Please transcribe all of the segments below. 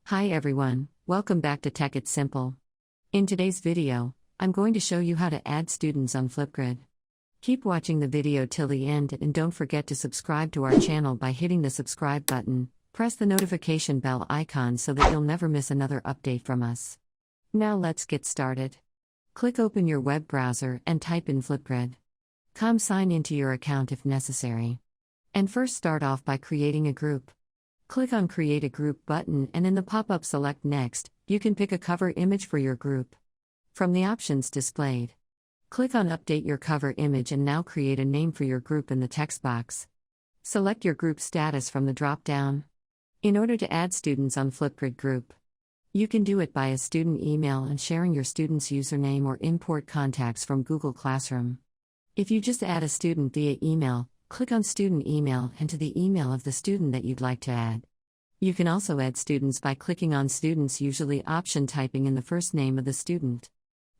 Hi everyone, welcome back to Tech It's Simple. In today's video, I'm going to show you how to add students on Flipgrid. Keep watching the video till the end and don't forget to subscribe to our channel by hitting the subscribe button. Press the notification bell icon so that you'll never miss another update from us. Now let's get started. Click open your web browser and type in Flipgrid. Sign into your account if necessary. And first start off by creating a group. Click on Create a Group button and in the pop-up select Next. You can pick a cover image for your group. From the options displayed, click on Update your cover image and now create a name for your group in the text box. Select your group status from the drop-down. In order to add students on Flipgrid group, you can do it by a student email and sharing your student's username or import contacts from Google Classroom. If you just add a student via email, click on Student Email and to the email of the student that you'd like to add. You can also add students by clicking on Students usually option typing in the first name of the student.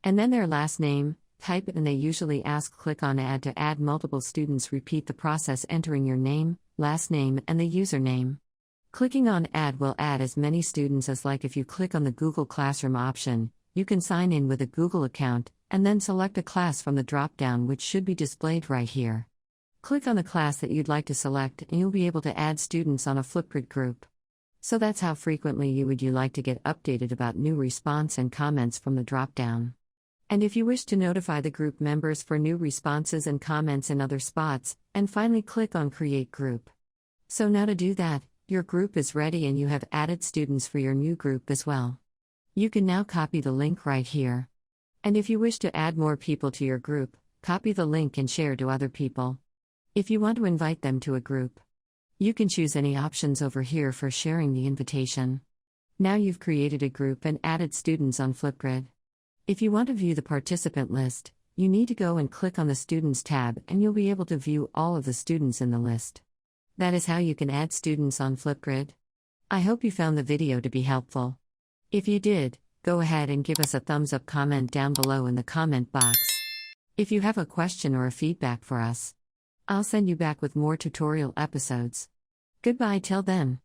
And then their last name, type it and they usually ask click on Add to add multiple students. Repeat the process entering your name, last name and the username. Clicking on Add will add as many students as like. If you click on the Google Classroom option, you can sign in with a Google account and then select a class from the drop-down which should be displayed right here. Click on the class that you'd like to select and you'll be able to add students on a Flipgrid group. So that's how frequently you like to get updated about new response and comments from the drop-down. And if you wish to notify the group members for new responses and comments in other spots, and finally click on Create Group. So now to do that, your group is ready and you have added students for your new group as well. You can now copy the link right here. And if you wish to add more people to your group, copy the link and share to other people. If you want to invite them to a group, you can choose any options over here for sharing the invitation. Now you've created a group and added students on Flipgrid. If you want to view the participant list, you need to go and click on the Students tab and you'll be able to view all of the students in the list. That is how you can add students on Flipgrid. I hope you found the video to be helpful. If you did, go ahead and give us a thumbs up, comment down below in the comment box. If you have a question or a feedback for us, I'll send you back with more tutorial episodes. Goodbye till then.